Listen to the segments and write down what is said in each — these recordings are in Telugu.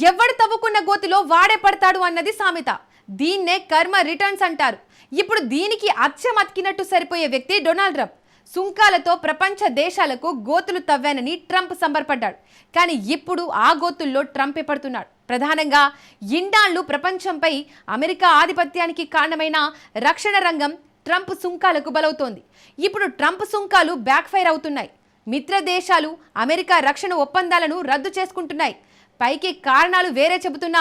ఎవడు తవ్వుకున్న గోతిలో వాడే పడతాడు అన్నది సామెత. దీన్నే కర్మ రిటర్న్స్ అంటారు. ఇప్పుడు దీనికి అచ్చం అతికినట్టు సరిపోయే వ్యక్తి డొనాల్డ్ ట్రంప్. సుంకాలతో ప్రపంచ దేశాలకు గోతులు తవ్వానని ట్రంప్ సంబరపడ్డాడు. కానీ ఇప్పుడు ఆ గోతుల్లో ట్రంపే పడుతున్నాడు. ప్రధానంగా ఇండాళ్లు ప్రపంచంపై అమెరికా ఆధిపత్యానికి కారణమైన రక్షణ రంగం ట్రంప్ సుంకాలకు బలవుతోంది. ఇప్పుడు ట్రంప్ సుంకాలు బ్యాక్ ఫైర్ అవుతున్నాయి. మిత్ర దేశాలు అమెరికా రక్షణ ఒప్పందాలను రద్దు చేసుకుంటున్నాయి. పైకి కారణాలు వేరే చెబుతున్నా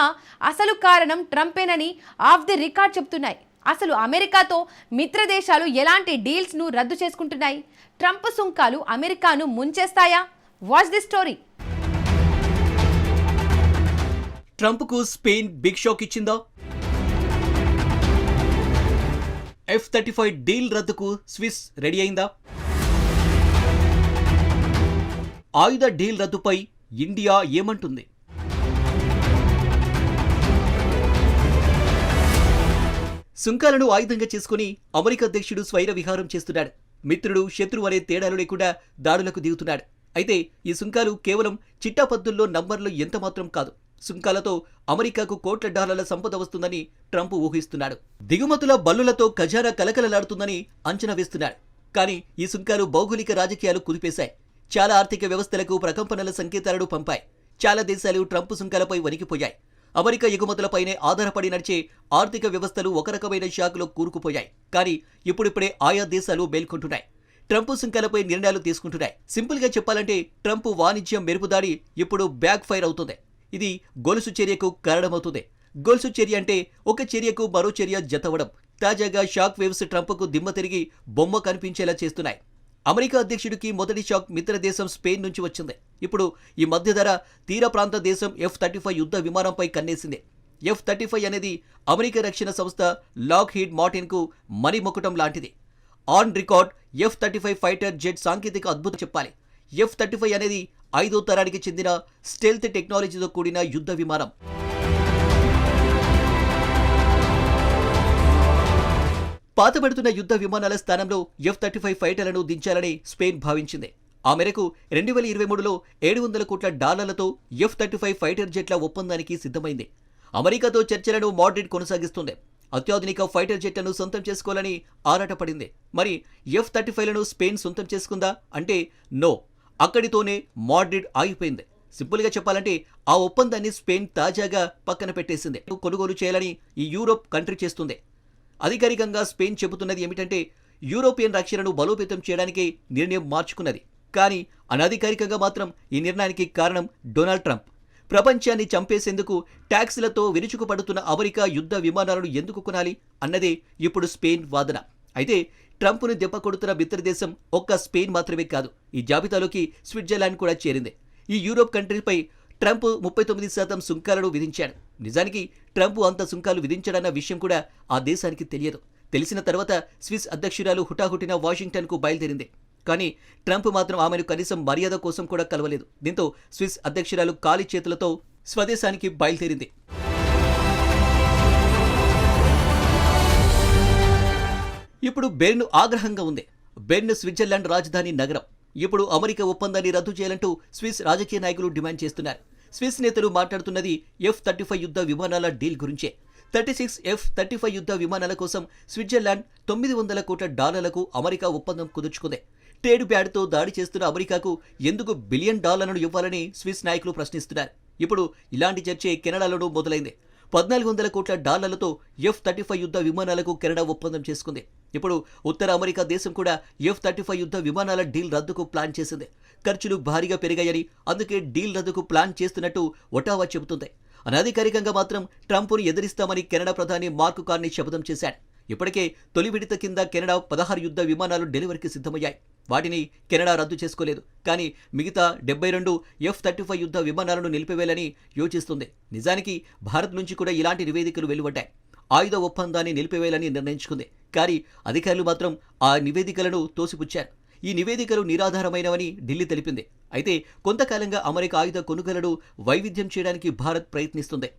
అసలు కారణం ట్రంపేనని ఆఫ్ ది రికార్డ్ చెబుతున్నాయి. అసలు అమెరికాతో మిత్ర దేశాలు ఎలాంటి డీల్స్ను రద్దు చేసుకుంటున్నాయి? ట్రంప్ సుంకాలు అమెరికాను ముంచేస్తాయా? Watch the story. ట్రంప్కు స్పెయిన్ బిగ్ షాక్ ఇచ్చిందా? F-35 డీల్ రద్దుకు స్విస్ రెడీ అయిందా? ఆయుధ డీల్ రద్దుపై ఇండియా ఏమంటుంది? సుంకాలను ఆయుధంగా చేసుకుని అమెరికా అధ్యక్షుడు స్వైర విహారం చేస్తున్నాడు. మిత్రుడు శత్రువు అనే తేడాలు లేకుండా దాడులకు దిగుతున్నాడు. అయితే ఈ సుంకాలు కేవలం చిట్టాపద్దుల్లో నంబర్లు ఎంతమాత్రం కాదు. సుంకాలతో అమెరికాకు కోట్ల డాలర్ల సంపద వస్తుందని ట్రంప్ ఊహిస్తున్నాడు. దిగుమతుల బల్లులతో ఖజానా కలకలలాడుతుందని అంచనా వేస్తున్నాడు. కానీ ఈ సుంకాలు భౌగోళిక రాజకీయాలు కుదిపేశాయి. చాలా ఆర్థిక వ్యవస్థలకు ప్రకంపనల సంకేతాలను పంపాయి. చాలా దేశాలు ట్రంప్ సుంకాలపై వణికిపోయాయి. అమెరికా ఎగుమతులపైనే ఆధారపడి నడిచే ఆర్థిక వ్యవస్థలు ఒక రకమైన షాకులో కూరుకుపోయాయి. కానీ ఇప్పుడిప్పుడే ఆయా దేశాలు మేల్కొంటున్నాయి. ట్రంప్ సుంకాలపై నిర్ణయాలు తీసుకుంటున్నాయి. సింపుల్ గా చెప్పాలంటే ట్రంప్ వాణిజ్యం మెరుపుదాడి ఇప్పుడు బ్యాక్ ఫైర్ అవుతుంది. ఇది గొలుసు చర్యకు కారణమవుతుంది. గొలుసు చర్య అంటే ఒక చర్యకు మరో చర్య జతవడం. తాజాగా షాక్ వేవ్స్ ట్రంప్కు దిమ్మ తిరిగి బొమ్మ కనిపించేలా చేస్తున్నాయి. అమెరికా అధ్యక్షుడికి మొదటి షాక్ మిత్ర దేశం స్పెయిన్ నుంచి వచ్చింది. ఇప్పుడు ఈ మధ్యధర తీర ప్రాంత దేశం F-35 యుద్ధ విమానంపై కన్నేసింది. F-35 అనేది అమెరికా రక్షణ సంస్థ లాక్హీడ్ మార్టిన్కు మణిమకుటం లాంటిది. On record F-35 fighter jet సాంకేతిక అద్భుతం చెప్పాలి. F-35 అనేది 5వ తరానికి చెందిన స్టెల్త్ టెక్నాలజీతో కూడిన యుద్ధ విమానం. పాతబడుతున్న యుద్ధ విమానాల స్థానంలో F-35 ఫైటర్లను దించాలని స్పెయిన్ భావించింది. ఆ మేరకు 2023లో $700 కోట్ల F-35 ఫైటర్ జెట్ల ఒప్పందానికి సిద్ధమైంది. అమెరికాతో చర్చలను మాడ్రిడ్ కొనసాగిస్తుంది. అత్యాధునిక ఫైటర్ జెట్లను సొంతం చేసుకోవాలని ఆరాటపడింది. మరి F-35లను స్పెయిన్ సొంతం చేసుకుందా అంటే నో. అక్కడితోనే మాడ్రిడ్ ఆగిపోయింది. సింపుల్గా చెప్పాలంటే ఆ ఒప్పందాన్ని స్పెయిన్ తాజాగా పక్కన పెట్టేసింది. కొనుగోలు చేయాలని ఈ యూరోప్ కంట్రీ చేస్తుంది. అధికారికంగా స్పెయిన్ చెబుతున్నది ఏమిటంటే యూరోపియన్ రక్షణను బలోపేతం చేయడానికి నిర్ణయం మార్చుకున్నది. కానీ అనధికారికంగా మాత్రం ఈ నిర్ణయానికి కారణం డొనాల్డ్ ట్రంప్. ప్రపంచాన్ని చంపేసేందుకు ట్యాక్స్లతో విరుచుకుపడుతున్న అమెరికా యుద్ధ విమానాలను ఎందుకు కొనాలి అన్నదే ఇప్పుడు స్పెయిన్ వాదన. అయితే ట్రంప్ను దెబ్బ కొడుతున్న మిత్రదేశం ఒక్క స్పెయిన్ మాత్రమే కాదు. ఈ జాబితాలోకి స్విట్జర్లాండ్ కూడా చేరింది. ఈ యూరోప్ కంట్రీపై ట్రంప్ 39% సుంకాలను విధించాడు. నిజానికి ట్రంప్ అంత సుంకాలు విధించాడన్న విషయం కూడా ఆ దేశానికి తెలియదు. తెలిసిన తర్వాత స్విస్ అధ్యక్షురాలు హుటాహుటిన వాషింగ్టన్కు బయలుదేరింది. కానీ ట్రంప్ మాత్రం ఆమెను కనీసం మర్యాద కోసం కూడా కలవలేదు. దీంతో స్విస్ అధ్యక్షురాలు ఖాళీ చేతులతో స్వదేశానికి బయలుదేరింది. ఇప్పుడు బెర్న్ ఆగ్రహంగా ఉంది. బెర్న్ స్విట్జర్లాండ్ రాజధాని నగరం. ఇప్పుడు అమెరికా ఒప్పందాన్ని రద్దు చేయాలంటూ స్విస్ రాజకీయ నాయకులు డిమాండ్ చేస్తున్నారు. స్విస్ నేతలు మాట్లాడుతున్నది F-35 యుద్ధ విమానాల డీల్ గురించే. 36 F-35 యుద్ధ విమానాల కోసం స్విట్జర్లాండ్ $900 కోట్ల అమెరికా ఒప్పందం కుదుర్చుకుంది. ట్రేడ్ బ్యాడ్తో దాడి చేస్తున్న అమెరికాకు ఎందుకు $1 బిలియన్ ఇవ్వాలని స్విస్ నాయకులు ప్రశ్నిస్తున్నారు. ఇప్పుడు ఇలాంటి చర్చే కెనడాలోనూ మొదలైంది. $1,400 కోట్ల F-35 యుద్ధ విమానాలకు కెనడా ఒప్పందం చేసుకుంది. ఇప్పుడు ఉత్తర అమెరికా దేశం కూడా F-35 యుద్ధ విమానాల డీల్ రద్దుకు ప్లాన్ చేసింది. ఖర్చులు భారీగా పెరిగాయని, అందుకే డీల్ రద్దుకు ప్లాన్ చేస్తున్నట్టు ఒటావా చెబుతుంది. అనధికారికంగా మాత్రం ట్రంప్ను ఎదిరిస్తామని కెనడా ప్రధాని మార్క్ కార్నీ శపథం చేశాడు. ఇప్పటికే తొలి విడత కింద కెనడా 16 యుద్ధ విమానాలు డెలివరీకి సిద్ధమయ్యాయి. వాటిని కెనడా రద్దు చేసుకోలేదు. కానీ మిగతా 72 F-35 యుద్ధ విమానాలను నిలిపివేయాలని యోచిస్తుంది. నిజానికి భారత్ నుంచి కూడా ఇలాంటి నివేదికలు వెలువడ్డాయి. ఆయుధ ఒప్పందాన్ని నిలిపివేయాలని నిర్ణయించుకుంది. కానీ అధికారులు మాత్రం ఆ నివేదికలను తోసిపుచ్చారు. ఈ నివేదికలు నిరాధారమైనవని ఢిల్లీ తెలిపింది. అయితే కొంతకాలంగా అమెరికా ఆయుధ కొనుగోలును వైవిధ్యం చేయడానికి భారత్ ప్రయత్నిస్తుంది.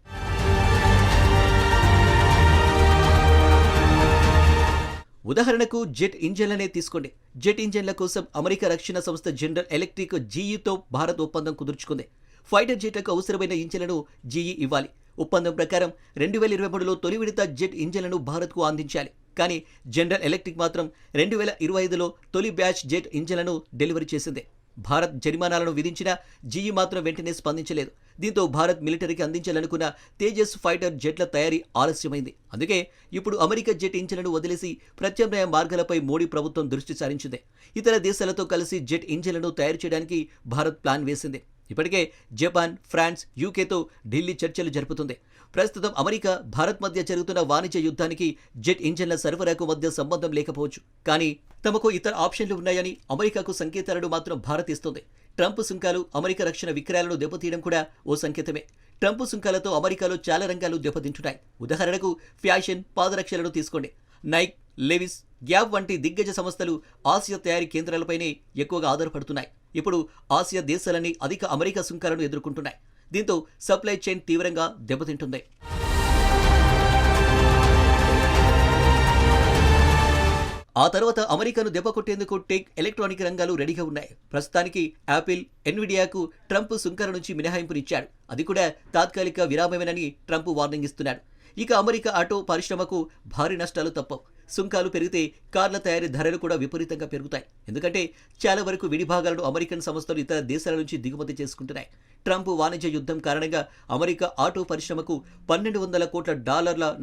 ఉదాహరణకు జెట్ ఇంజన్లనే తీసుకోండి. జెట్ ఇంజన్ల కోసం అమెరికా రక్షణ సంస్థ జనరల్ ఎలక్ట్రిక్ జీఈతో భారత్ ఒప్పందం కుదుర్చుకుంది. ఫైటర్ జెట్లకు అవసరమైన ఇంజిన్లను జీఈ ఇవ్వాలి. ఒప్పందం ప్రకారం 2023లో తొలి విడత జెట్ ఇంజిన్లను భారత్కు అందించాలి. కానీ జనరల్ ఎలక్ట్రిక్ మాత్రం 2025లో తొలి బ్యాచ్ జెట్ ఇంజిన్లను డెలివరీ చేసింది. భారత్ జరిమానాలను విధించినా జీఈ మాత్రం వెంటనే స్పందించలేదు. దీంతో భారత్ మిలిటరీకి అందించాలనుకున్న తేజస్ ఫైటర్ జెట్ల తయారీ ఆలస్యమైంది. అందుకే ఇప్పుడు అమెరికా జెట్ ఇంజిన్లను వదిలేసి ప్రత్యామ్నాయ మార్గాలపై మోడీ ప్రభుత్వం దృష్టి సారించింది. ఇతర దేశాలతో కలిసి జెట్ ఇంజిన్లను తయారు చేయడానికి భారత్ ప్లాన్ వేసింది. ఇప్పటికే జపాన్, ఫ్రాన్స్, యూకేతో ఢిల్లీ చర్చలు జరుపుతుంది. ప్రస్తుతం అమెరికా, భారత్ మధ్య జరుగుతున్న వాణిజ్య యుద్ధానికి జెట్ ఇంజిన్ల సరఫరాకు మధ్య సంబంధం లేకపోవచ్చు. కానీ తమకు ఇతర ఆప్షన్లు ఉన్నాయని అమెరికాకు సంకేతాలను మాత్రం భారత్ ఇస్తుంది. ట్రంప్ సుంకాలు అమెరికా రక్షణ విక్రయాలను దెబ్బతీయడం కూడా ఓ సంకేతమే. ట్రంప్ సుంకాలతో అమెరికాలో చాలా రంగాలు దెబ్బతింటున్నాయి. ఉదాహరణకు ఫ్యాషన్, పాదరక్షలను తీసుకోండి. నైక్, లెవిస్, గ్యాప్ వంటి దిగ్గజ సంస్థలు ఆసియా తయారీ కేంద్రాలపైనే ఎక్కువగా ఆధారపడుతున్నాయి. ఇప్పుడు ఆసియా దేశాలన్నీ అధిక అమెరికా సుంకాలను ఎదుర్కొంటున్నాయి. దీంతో సప్లై చైన్ తీవ్రంగా దెబ్బతింటుంది. ఆ తర్వాత అమెరికాను దెబ్బకొట్టేందుకు టెక్, ఎలక్ట్రానిక్ రంగాలు రెడీగా ఉన్నాయి. ప్రస్తుతానికి యాపిల్, ఎన్విడియాకు ట్రంప్ సుంకాల నుంచి మినహాయింపునిచ్చాడు. అది కూడా తాత్కాలిక విరామమేనని ట్రంప్ వార్నింగ్ ఇస్తున్నాడు. ఇక అమెరికా ఆటో పరిశ్రమకు భారీ నష్టాలు తప్పవు. సుంకాలు పెరిగితే కార్ల తయారీ ధరలు కూడా విపరీతంగా పెరుగుతాయి. ఎందుకంటే చాలా వరకు విడిభాగాలను అమెరికన్ సంస్థలు ఇతర దేశాల నుంచి దిగుమతి చేసుకుంటున్నాయి. ట్రంప్ వాణిజ్య యుద్ధం కారణంగా అమెరికా ఆటో పరిశ్రమకు $1,200 కోట్ల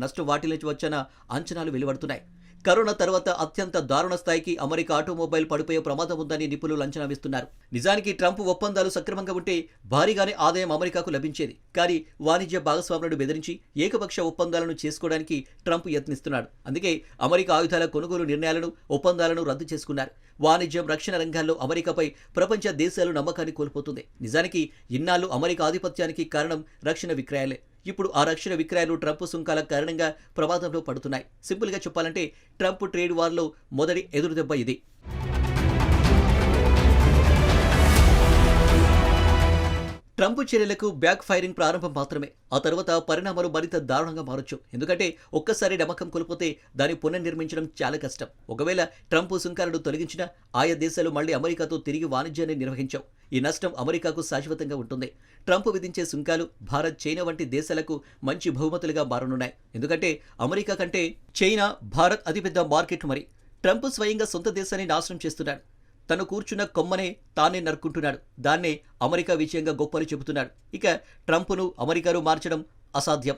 నష్టం వాటిల్లవచ్చన్న అంచనాలు వెలువడుతున్నాయి. కరోనా తర్వాత అత్యంత దారుణ స్థాయికి అమెరికా ఆటోమొబైల్ పడిపోయే ప్రమాదం ఉందని నిపుణులు అంచనా వేస్తున్నారు. నిజానికి ట్రంప్ ఒప్పందాలు సక్రమంగా ఉంటే భారీగానే ఆదాయం అమెరికాకు లభించేది. కానీ వాణిజ్య భాగస్వాములను బెదిరించి ఏకపక్ష ఒప్పందాలను చేసుకోవడానికి ట్రంప్ యత్నిస్తున్నాడు. అందుకే అమెరికా ఆయుధాల కొనుగోలు నిర్ణయాలను, ఒప్పందాలను రద్దు చేసుకున్నారు. వాణిజ్యం, రక్షణ రంగాల్లో అమెరికాపై ప్రపంచ దేశాలు నమ్మకాన్ని కోల్పోతుంది. నిజానికి ఇన్నాళ్లు అమెరికా ఆధిపత్యానికి కారణం రక్షణ విక్రయాలే. ఇప్పుడు ఆ రక్షణ విక్రయాలు ట్రంప్ సుంకాల కారణంగా ప్రమాదంలో పడుతున్నాయి. సింపుల్గా చెప్పాలంటే ట్రంప్ ట్రేడ్ వార్లో మొదటి ఎదురుదెబ్బ ఇది. ట్రంప్ చర్యలకు బ్యాక్ ఫైరింగ్ ప్రారంభం మాత్రమే. ఆ తర్వాత పరిణామాలు మరింత దారుణంగా మారొచ్చు. ఎందుకంటే ఒక్కసారి నమ్మకం కోల్పోతే దాన్ని పునర్నిర్మించడం చాలా కష్టం. ఒకవేళ ట్రంప్ సుంకాలను తొలగించినా ఆయా దేశాలు మళ్లీ అమెరికాతో తిరిగి వాణిజ్యాన్ని నిర్వహించావు. ఈ నష్టం అమెరికాకు శాశ్వతంగా ఉంటుంది. ట్రంప్ విధించే సుంకాలు భారత్, చైనా వంటి దేశాలకు మంచి బహుమతులుగా మారనున్నాయి. ఎందుకంటే అమెరికా కంటే చైనా, భారత్ అతిపెద్ద మార్కెట్. మరి ట్రంప్ స్వయంగా సొంత దేశాన్ని నాశనం చేస్తున్నాడు. తను కూర్చున్న కొమ్మనే తానే నరుక్కుంటున్నాడు. దాన్నే అమెరికా విజయంగా గొప్పలు చెబుతున్నాడు. ఇక ట్రంప్ను అమెరికాను మార్చడం అసాధ్యం.